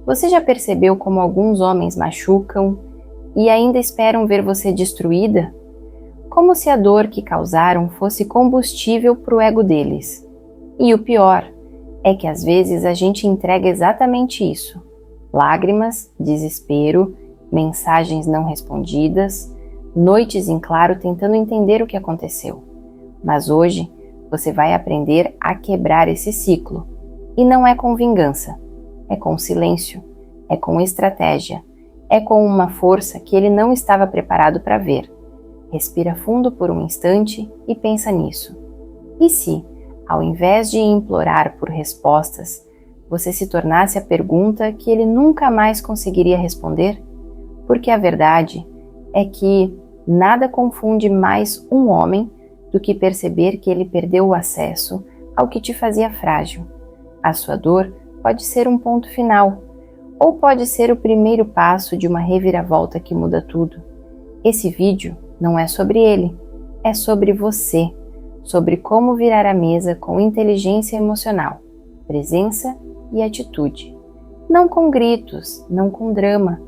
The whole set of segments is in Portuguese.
Você já percebeu como alguns homens machucam e ainda esperam ver você destruída? Como se a dor que causaram fosse combustível para o ego deles. E o pior é que às vezes a gente entrega exatamente isso. Lágrimas, desespero, mensagens não respondidas, noites em claro tentando entender o que aconteceu. Mas hoje você vai aprender a quebrar esse ciclo. E não é com vingança, é com silêncio, é com estratégia, é com uma força que ele não estava preparado para ver. Respira fundo por um instante e pensa nisso. E se, ao invés de implorar por respostas, você se tornasse a pergunta que ele nunca mais conseguiria responder? Porque a verdade é que nada confunde mais um homem do que perceber que ele perdeu o acesso ao que te fazia frágil. A sua dor pode ser um ponto final, ou pode ser o primeiro passo de uma reviravolta que muda tudo. Esse vídeo não é sobre ele, é sobre você, sobre como virar a mesa com inteligência emocional, presença e atitude. Não com gritos, não com drama,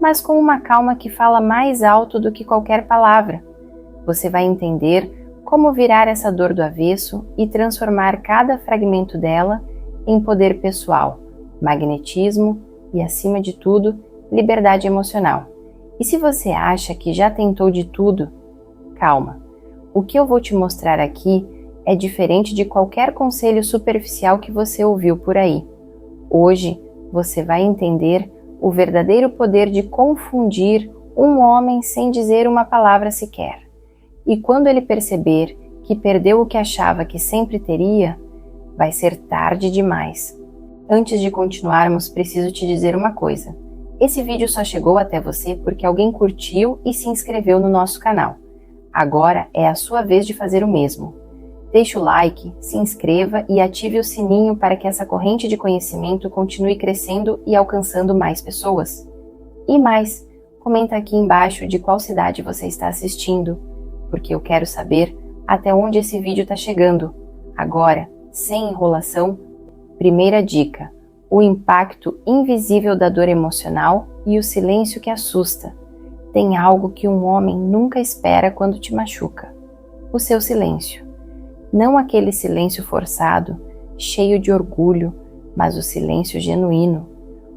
mas com uma calma que fala mais alto do que qualquer palavra. Você vai entender como virar essa dor do avesso e transformar cada fragmento dela em poder pessoal, magnetismo e, acima de tudo, liberdade emocional. E se você acha que já tentou de tudo, calma. O que eu vou te mostrar aqui é diferente de qualquer conselho superficial que você ouviu por aí. Hoje você vai entender o verdadeiro poder de confundir um homem sem dizer uma palavra sequer. E quando ele perceber que perdeu o que achava que sempre teria, vai ser tarde demais. Antes de continuarmos, preciso te dizer uma coisa. Esse vídeo só chegou até você porque alguém curtiu e se inscreveu no nosso canal. Agora é a sua vez de fazer o mesmo. Deixe o like, se inscreva e ative o sininho para que essa corrente de conhecimento continue crescendo e alcançando mais pessoas. E mais, comenta aqui embaixo de qual cidade você está assistindo, porque eu quero saber até onde esse vídeo está chegando. Agora, sem enrolação, primeira dica: o impacto invisível da dor emocional e o silêncio que assusta. Tem algo que um homem nunca espera quando te machuca: o seu silêncio. Não aquele silêncio forçado, cheio de orgulho, mas o silêncio genuíno,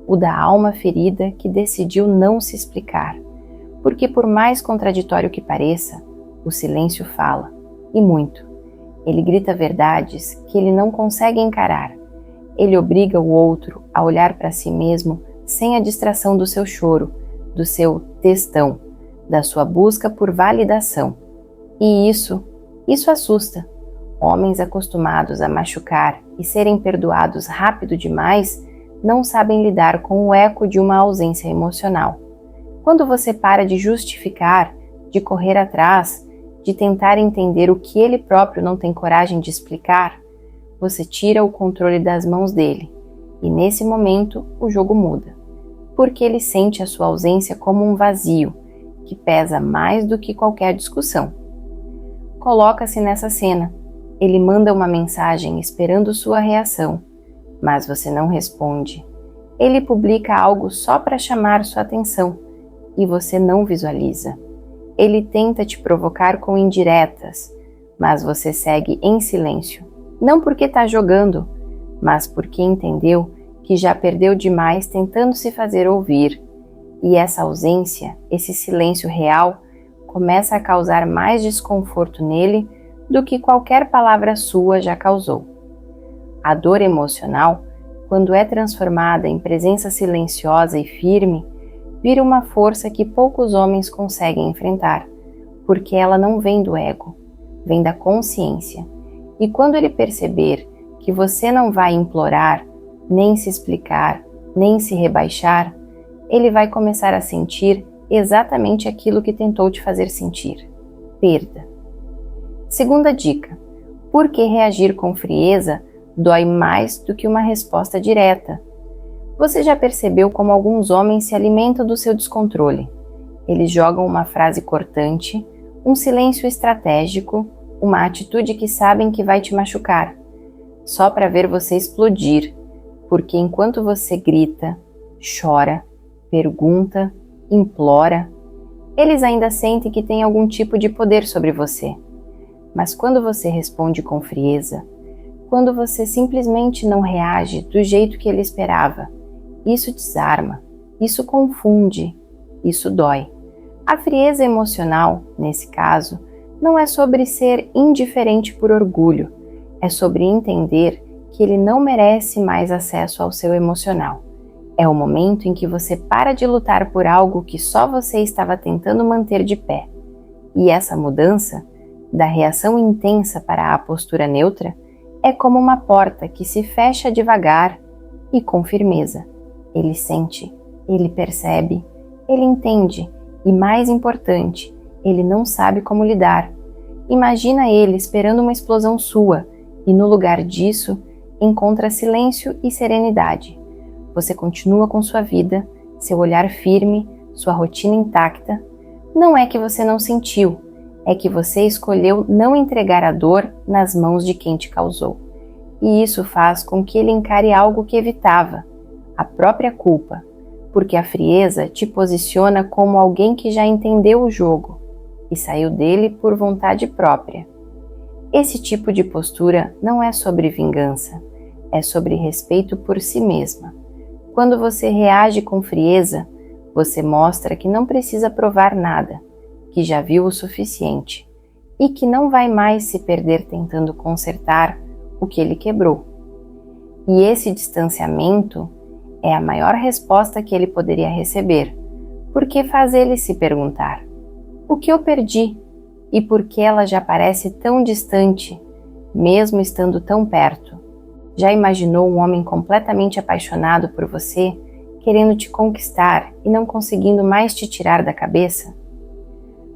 o da alma ferida que decidiu não se explicar. Porque por mais contraditório que pareça, o silêncio fala, e muito. Ele grita verdades que ele não consegue encarar. Ele obriga o outro a olhar para si mesmo sem a distração do seu choro, do seu textão, da sua busca por validação. E isso assusta. Homens acostumados a machucar e serem perdoados rápido demais não sabem lidar com o eco de uma ausência emocional. Quando você para de justificar, de correr atrás, de tentar entender o que ele próprio não tem coragem de explicar, você tira o controle das mãos dele, e nesse momento o jogo muda, porque ele sente a sua ausência como um vazio, que pesa mais do que qualquer discussão. Coloca-se nessa cena, ele manda uma mensagem esperando sua reação, mas você não responde. Ele publica algo só para chamar sua atenção, e você não visualiza. Ele tenta te provocar com indiretas, mas você segue em silêncio. Não porque está jogando, mas porque entendeu que já perdeu demais tentando se fazer ouvir. E essa ausência, esse silêncio real, começa a causar mais desconforto nele do que qualquer palavra sua já causou. A dor emocional, quando é transformada em presença silenciosa e firme, vira uma força que poucos homens conseguem enfrentar, porque ela não vem do ego, vem da consciência. E quando ele perceber que você não vai implorar, nem se explicar, nem se rebaixar, ele vai começar a sentir exatamente aquilo que tentou te fazer sentir: perda. Segunda dica: por que reagir com frieza dói mais do que uma resposta direta? Você já percebeu como alguns homens se alimentam do seu descontrole? Eles jogam uma frase cortante, um silêncio estratégico, uma atitude que sabem que vai te machucar, só para ver você explodir, porque enquanto você grita, chora, pergunta, implora. Eles ainda sentem que têm algum tipo de poder sobre você. Mas quando você responde com frieza, quando você simplesmente não reage do jeito que ele esperava, isso desarma, isso confunde, isso dói. A frieza emocional, nesse caso, não é sobre ser indiferente por orgulho, é sobre entender que ele não merece mais acesso ao seu emocional. É o momento em que você para de lutar por algo que só você estava tentando manter de pé. E essa mudança, da reação intensa para a postura neutra, é como uma porta que se fecha devagar e com firmeza. Ele sente, ele percebe, ele entende e, mais importante, ele não sabe como lidar. Imagina ele esperando uma explosão sua e, no lugar disso, encontra silêncio e serenidade. Você continua com sua vida, seu olhar firme, sua rotina intacta. Não é que você não sentiu, é que você escolheu não entregar a dor nas mãos de quem te causou. E isso faz com que ele encare algo que evitava, a própria culpa, porque a frieza te posiciona como alguém que já entendeu o jogo e saiu dele por vontade própria. Esse tipo de postura não é sobre vingança, é sobre respeito por si mesma. Quando você reage com frieza, você mostra que não precisa provar nada, que já viu o suficiente e que não vai mais se perder tentando consertar o que ele quebrou. E esse distanciamento é a maior resposta que ele poderia receber, porque faz ele se perguntar: o que eu perdi e por que ela já parece tão distante, mesmo estando tão perto? Já imaginou um homem completamente apaixonado por você, querendo te conquistar e não conseguindo mais te tirar da cabeça?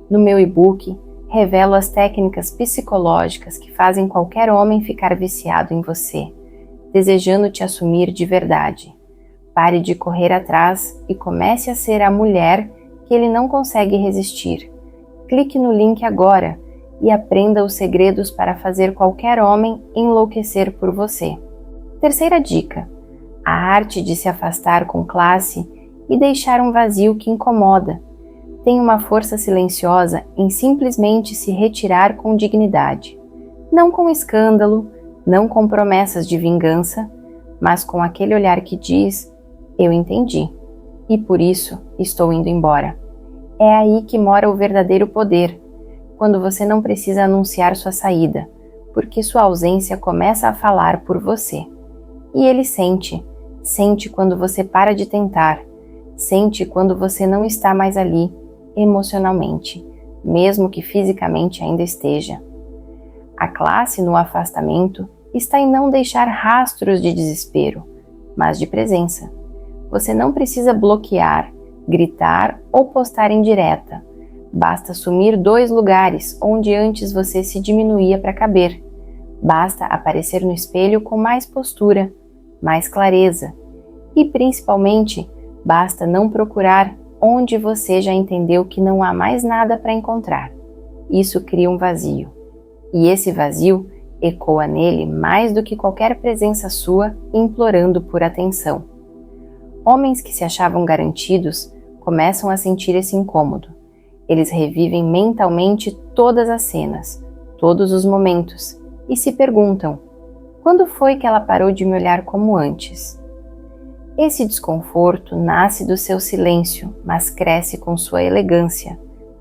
No meu e-book, revelo as técnicas psicológicas que fazem qualquer homem ficar viciado em você, desejando te assumir de verdade. Pare de correr atrás e comece a ser a mulher que ele não consegue resistir. Clique no link agora e aprenda os segredos para fazer qualquer homem enlouquecer por você. Terceira dica: a arte de se afastar com classe e deixar um vazio que incomoda. Tem uma força silenciosa em simplesmente se retirar com dignidade. Não com escândalo, não com promessas de vingança, mas com aquele olhar que diz: eu entendi, e por isso estou indo embora. É aí que mora o verdadeiro poder, quando você não precisa anunciar sua saída, porque sua ausência começa a falar por você. E ele sente quando você para de tentar, sente quando você não está mais ali, emocionalmente, mesmo que fisicamente ainda esteja. A classe no afastamento está em não deixar rastros de desespero, mas de presença. Você não precisa bloquear, gritar ou postar indireta. Basta assumir 2 lugares onde antes você se diminuía para caber. Basta aparecer no espelho com mais postura, mais clareza. E principalmente, basta não procurar onde você já entendeu que não há mais nada para encontrar. Isso cria um vazio. E esse vazio ecoa nele mais do que qualquer presença sua implorando por atenção. Homens que se achavam garantidos começam a sentir esse incômodo. Eles revivem mentalmente todas as cenas, todos os momentos, e se perguntam: quando foi que ela parou de me olhar como antes? Esse desconforto nasce do seu silêncio, mas cresce com sua elegância,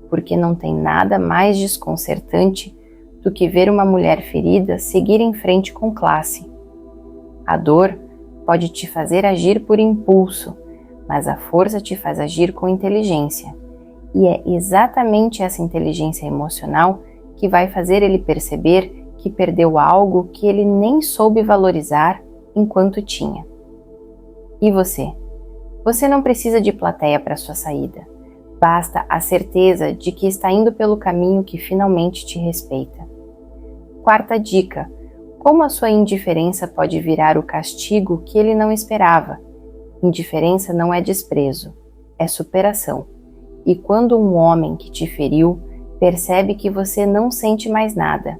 porque não tem nada mais desconcertante do que ver uma mulher ferida seguir em frente com classe. A dor pode te fazer agir por impulso, mas a força te faz agir com inteligência. E é exatamente essa inteligência emocional que vai fazer ele perceber que perdeu algo que ele nem soube valorizar enquanto tinha. E você? Você não precisa de plateia para sua saída. Basta a certeza de que está indo pelo caminho que finalmente te respeita. Quarta dica: como a sua indiferença pode virar o castigo que ele não esperava? Indiferença não é desprezo, é superação. E quando um homem que te feriu percebe que você não sente mais nada,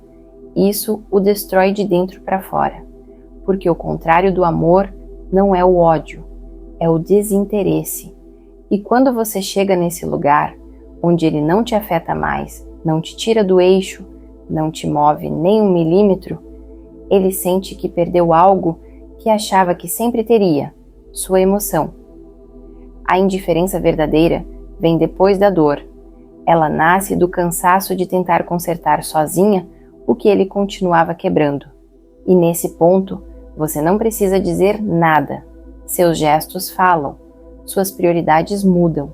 isso o destrói de dentro para fora. Porque o contrário do amor não é o ódio. é o desinteresse. E quando você chega nesse lugar, onde ele não te afeta mais, não te tira do eixo, não te move nem 1 milímetro, ele sente que perdeu algo que achava que sempre teria, sua emoção. A indiferença verdadeira vem depois da dor. Ela nasce do cansaço de tentar consertar sozinha o que ele continuava quebrando. E nesse ponto, você não precisa dizer nada. Seus gestos falam, suas prioridades mudam,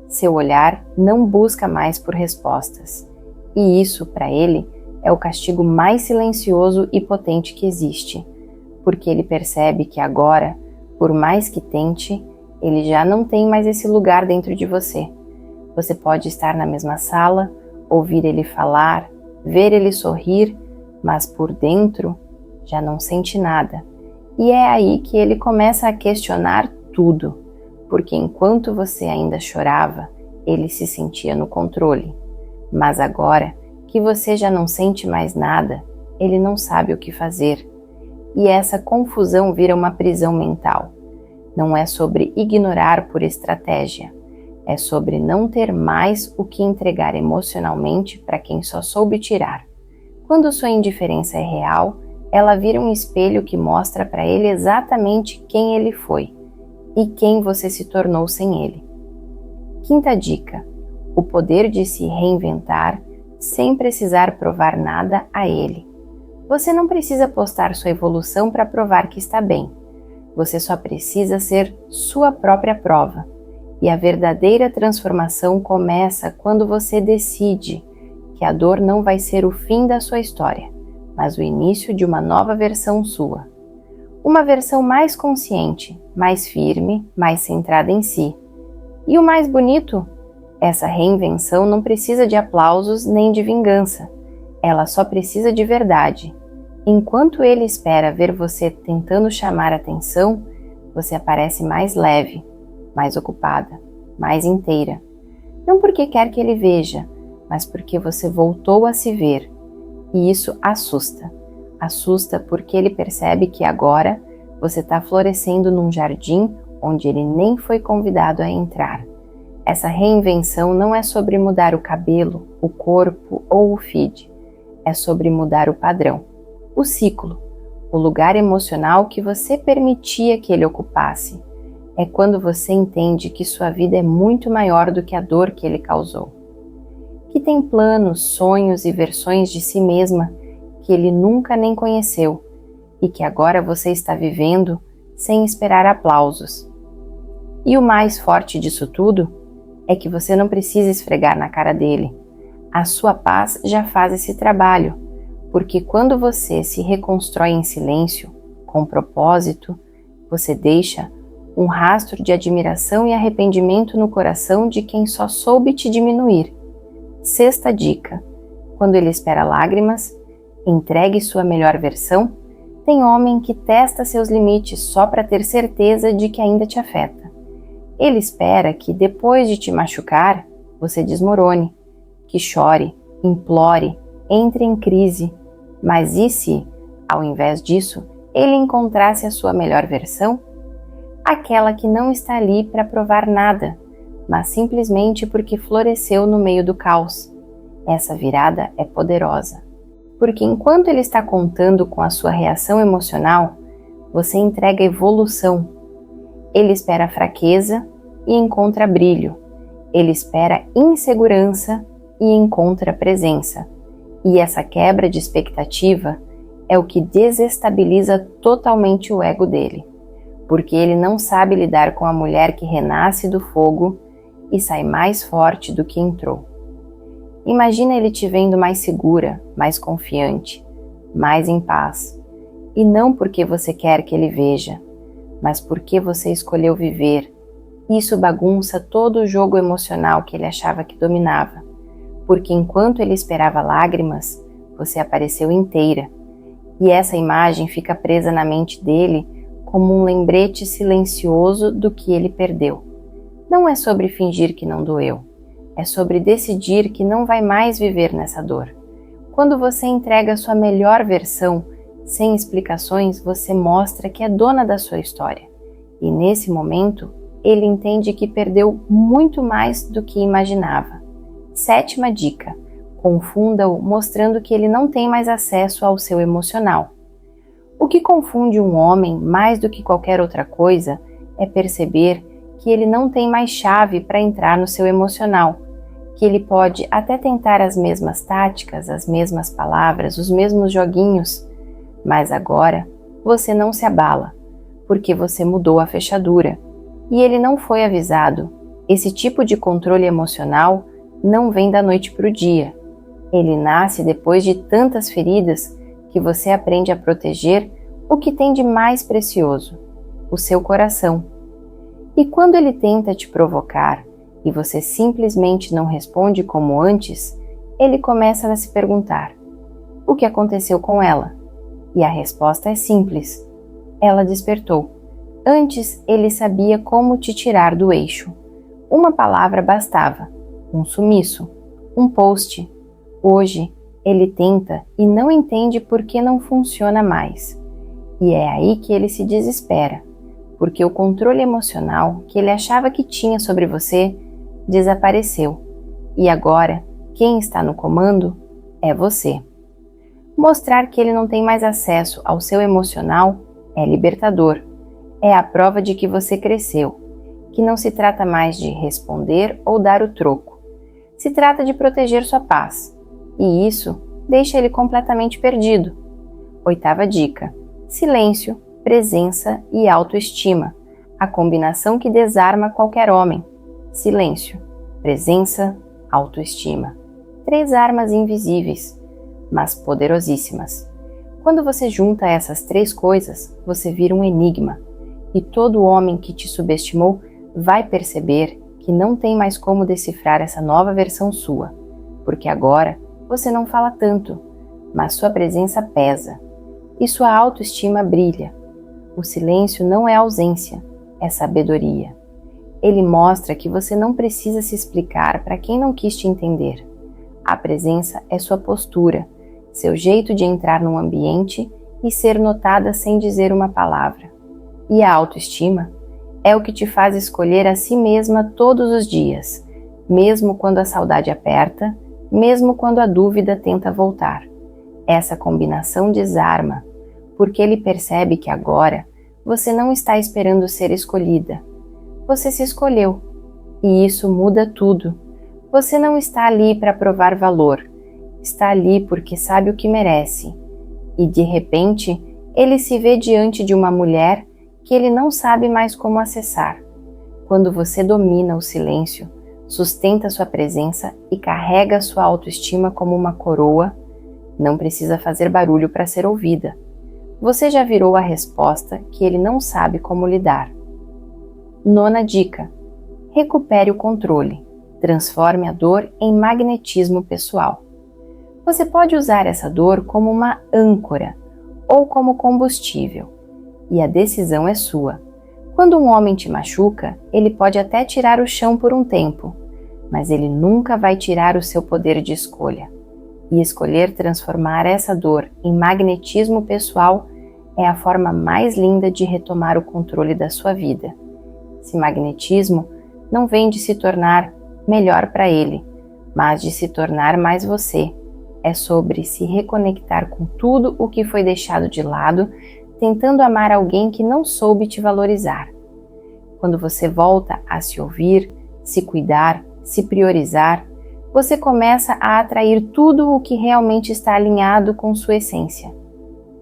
seu olhar não busca mais por respostas. E isso, para ele, é o castigo mais silencioso e potente que existe, porque ele percebe que agora, por mais que tente, ele já não tem mais esse lugar dentro de você. Você pode estar na mesma sala, ouvir ele falar, ver ele sorrir, mas por dentro já não sente nada. E é aí que ele começa a questionar tudo, porque enquanto você ainda chorava, ele se sentia no controle. Mas agora que você já não sente mais nada, ele não sabe o que fazer. E essa confusão vira uma prisão mental. Não é sobre ignorar por estratégia, é sobre não ter mais o que entregar emocionalmente para quem só soube tirar. Quando sua indiferença é real, ela vira um espelho que mostra para ele exatamente quem ele foi e quem você se tornou sem ele. Quinta dica: o poder de se reinventar sem precisar provar nada a ele. Você não precisa postar sua evolução para provar que está bem. Você só precisa ser sua própria prova. E a verdadeira transformação começa quando você decide que a dor não vai ser o fim da sua história, mas o início de uma nova versão sua. Uma versão mais consciente, mais firme, mais centrada em si. E o mais bonito? Essa reinvenção não precisa de aplausos nem de vingança. Ela só precisa de verdade. Enquanto ele espera ver você tentando chamar atenção, você aparece mais leve, mais ocupada, mais inteira. Não porque quer que ele veja, mas porque você voltou a se ver. E isso assusta. Assusta porque ele percebe que agora você está florescendo num jardim onde ele nem foi convidado a entrar. Essa reinvenção não é sobre mudar o cabelo, o corpo ou o feed. É sobre mudar o padrão, o ciclo, o lugar emocional que você permitia que ele ocupasse. É quando você entende que sua vida é muito maior do que a dor que ele causou. Que tem planos, sonhos e versões de si mesma que ele nunca nem conheceu e que agora você está vivendo sem esperar aplausos. E o mais forte disso tudo é que você não precisa esfregar na cara dele. A sua paz já faz esse trabalho, porque quando você se reconstrói em silêncio, com propósito, você deixa um rastro de admiração e arrependimento no coração de quem só soube te diminuir. Sexta dica: quando ele espera lágrimas, entregue sua melhor versão. Tem homem que testa seus limites só para ter certeza de que ainda te afeta. Ele espera que depois de te machucar, você desmorone, que chore, implore, entre em crise. Mas e se, ao invés disso, ele encontrasse a sua melhor versão? Aquela que não está ali para provar nada, mas simplesmente porque floresceu no meio do caos. Essa virada é poderosa, porque enquanto ele está contando com a sua reação emocional, você entrega evolução. Ele espera fraqueza e encontra brilho. Ele espera insegurança e encontra presença. E essa quebra de expectativa é o que desestabiliza totalmente o ego dele, porque ele não sabe lidar com a mulher que renasce do fogo e sai mais forte do que entrou. Imagina ele te vendo mais segura, mais confiante, mais em paz. E não porque você quer que ele veja, mas porque você escolheu viver. Isso bagunça todo o jogo emocional que ele achava que dominava. Porque enquanto ele esperava lágrimas, você apareceu inteira. E essa imagem fica presa na mente dele como um lembrete silencioso do que ele perdeu. Não é sobre fingir que não doeu. É sobre decidir que não vai mais viver nessa dor. Quando você entrega a sua melhor versão, sem explicações, você mostra que é dona da sua história. E nesse momento, ele entende que perdeu muito mais do que imaginava. 7ª dica: confunda-o mostrando que ele não tem mais acesso ao seu emocional. O que confunde um homem mais do que qualquer outra coisa é perceber que ele não tem mais chave para entrar no seu emocional, que ele pode até tentar as mesmas táticas, as mesmas palavras, os mesmos joguinhos, mas agora você não se abala, porque você mudou a fechadura e ele não foi avisado. Esse tipo de controle emocional não vem da noite para o dia. Ele nasce depois de tantas feridas que você aprende a proteger o que tem de mais precioso, o seu coração. E quando ele tenta te provocar e você simplesmente não responde como antes, ele começa a se perguntar: o que aconteceu com ela? E a resposta é simples: ela despertou. Antes ele sabia como te tirar do eixo. Uma palavra bastava, um sumiço, um post. Hoje ele tenta e não entende por que não funciona mais. E é aí que ele se desespera, porque o controle emocional que ele achava que tinha sobre você desapareceu. E agora, quem está no comando é você. Mostrar que ele não tem mais acesso ao seu emocional é libertador. É a prova de que você cresceu, que não se trata mais de responder ou dar o troco. Se trata de proteger sua paz. E isso deixa ele completamente perdido. 8ª dica: silêncio, presença e autoestima. A combinação que desarma qualquer homem. Silêncio, presença, autoestima. 3 armas invisíveis, mas poderosíssimas. Quando você junta essas 3 coisas, você vira um enigma. E todo homem que te subestimou vai perceber que não tem mais como decifrar essa nova versão sua. Porque agora você não fala tanto, mas sua presença pesa. E sua autoestima brilha. O silêncio não é ausência, é sabedoria. Ele mostra que você não precisa se explicar para quem não quis te entender. A presença é sua postura, seu jeito de entrar num ambiente e ser notada sem dizer uma palavra. E a autoestima é o que te faz escolher a si mesma todos os dias, mesmo quando a saudade aperta, mesmo quando a dúvida tenta voltar. Essa combinação desarma, porque ele percebe que agora você não está esperando ser escolhida. Você se escolheu, e isso muda tudo. Você não está ali para provar valor, está ali porque sabe o que merece. E de repente, ele se vê diante de uma mulher que ele não sabe mais como acessar. Quando você domina o silêncio, sustenta sua presença e carrega sua autoestima como uma coroa, não precisa fazer barulho para ser ouvida. Você já virou a resposta que ele não sabe como lhe dar. 9ª dica: recupere o controle. Transforme a dor em magnetismo pessoal. Você pode usar essa dor como uma âncora ou como combustível, e a decisão é sua. Quando um homem te machuca, ele pode até tirar o chão por um tempo, mas ele nunca vai tirar o seu poder de escolha. E escolher transformar essa dor em magnetismo pessoal é a forma mais linda de retomar o controle da sua vida. Esse magnetismo não vem de se tornar melhor para ele, mas de se tornar mais você. É sobre se reconectar com tudo o que foi deixado de lado, tentando amar alguém que não soube te valorizar. Quando você volta a se ouvir, se cuidar, se priorizar, você começa a atrair tudo o que realmente está alinhado com sua essência.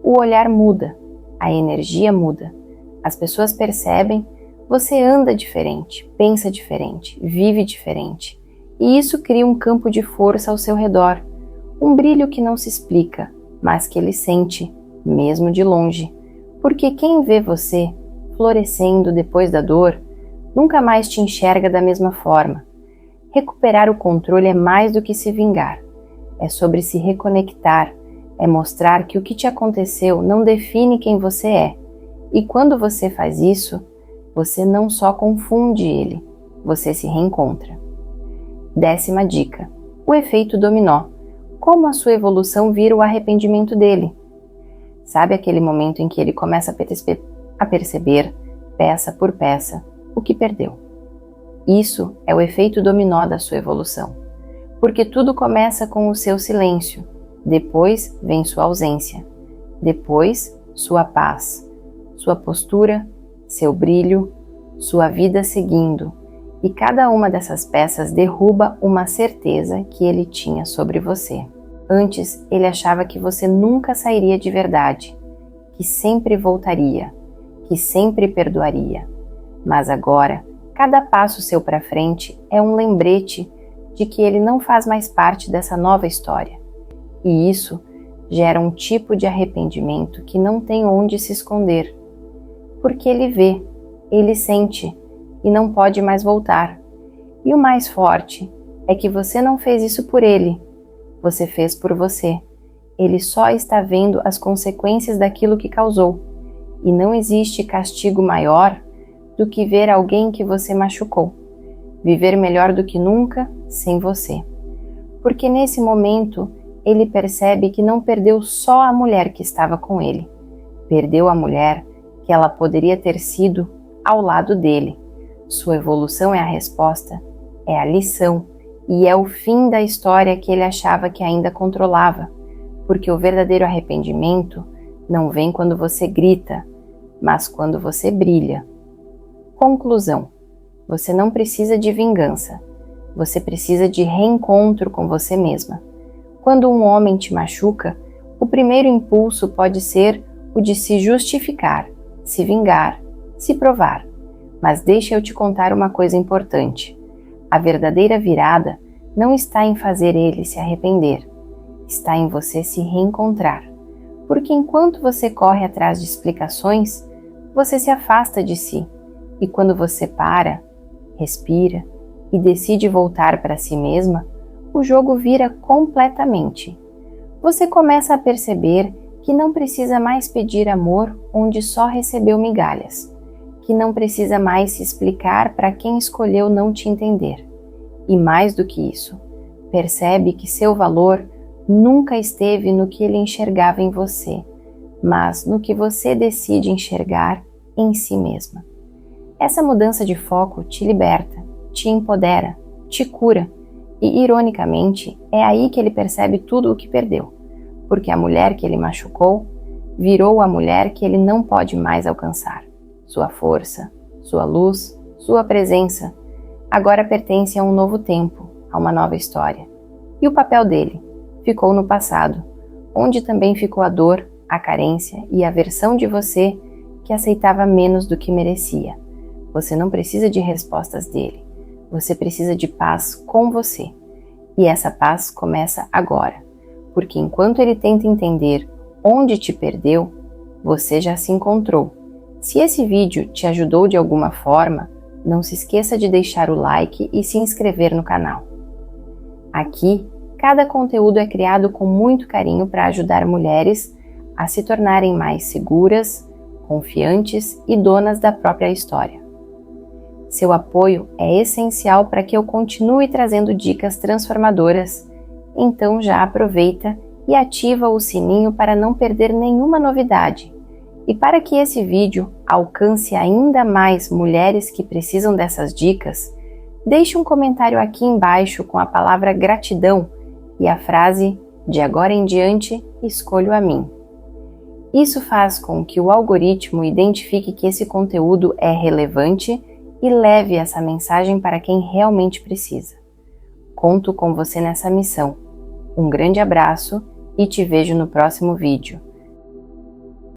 O olhar muda, a energia muda, as pessoas percebem, você anda diferente, pensa diferente, vive diferente. E isso cria um campo de força ao seu redor, um brilho que não se explica, mas que ele sente, mesmo de longe. Porque quem vê você florescendo depois da dor, nunca mais te enxerga da mesma forma. Recuperar o controle é mais do que se vingar. É sobre se reconectar, é mostrar que o que te aconteceu não define quem você é. E quando você faz isso, você não só confunde ele, você se reencontra. 10ª dica: o efeito dominó. Como a sua evolução vira o arrependimento dele. Sabe aquele momento em que ele começa a perceber peça por peça, o que perdeu. Isso é o efeito dominó da sua evolução, porque tudo começa com o seu silêncio, depois vem sua ausência, depois sua paz, sua postura, seu brilho, sua vida seguindo, e cada uma dessas peças derruba uma certeza que ele tinha sobre você. Antes, ele achava que você nunca sairia de verdade, que sempre voltaria, que sempre perdoaria. Mas agora, cada passo seu para frente é um lembrete de que ele não faz mais parte dessa nova história. E isso gera um tipo de arrependimento que não tem onde se esconder. Porque ele vê, ele sente e não pode mais voltar. E o mais forte é que você não fez isso por ele, você fez por você. Ele só está vendo as consequências daquilo que causou. E não existe castigo maior do que ver alguém que você machucou viver melhor do que nunca sem você. Porque nesse momento ele percebe que não perdeu só a mulher que estava com ele, perdeu a mulher que ela poderia ter sido ao lado dele. Sua evolução é a resposta, é a lição e é o fim da história que ele achava que ainda controlava, porque o verdadeiro arrependimento não vem quando você grita, mas quando você brilha. Conclusão: você não precisa de vingança, você precisa de reencontro com você mesma. Quando um homem te machuca, o primeiro impulso pode ser o de se justificar, se vingar, se provar. Mas deixa eu te contar uma coisa importante. A verdadeira virada não está em fazer ele se arrepender, está em você se reencontrar. Porque enquanto você corre atrás de explicações, você se afasta de si. E quando você para, respira e decide voltar para si mesma, o jogo vira completamente. Você começa a perceber que não precisa mais pedir amor onde só recebeu migalhas, que não precisa mais se explicar para quem escolheu não te entender. E mais do que isso, percebe que seu valor nunca esteve no que ele enxergava em você, mas no que você decide enxergar em si mesma. Essa mudança de foco te liberta, te empodera, te cura e, ironicamente, é aí que ele percebe tudo o que perdeu, porque a mulher que ele machucou virou a mulher que ele não pode mais alcançar. Sua força, sua luz, sua presença agora pertence a um novo tempo, a uma nova história. E o papel dele ficou no passado, onde também ficou a dor, a carência e a versão de você que aceitava menos do que merecia. Você não precisa de respostas dele, você precisa de paz com você. E essa paz começa agora, porque enquanto ele tenta entender onde te perdeu, você já se encontrou. Se esse vídeo te ajudou de alguma forma, não se esqueça de deixar o like e se inscrever no canal. Aqui, cada conteúdo é criado com muito carinho para ajudar mulheres a se tornarem mais seguras, confiantes e donas da própria história. Seu apoio é essencial para que eu continue trazendo dicas transformadoras, então já aproveita e ativa o sininho para não perder nenhuma novidade. E para que esse vídeo alcance ainda mais mulheres que precisam dessas dicas, deixe um comentário aqui embaixo com a palavra gratidão e a frase "de agora em diante, escolho a mim". Isso faz com que o algoritmo identifique que esse conteúdo é relevante e leve essa mensagem para quem realmente precisa. Conto com você nessa missão. Um grande abraço e te vejo no próximo vídeo.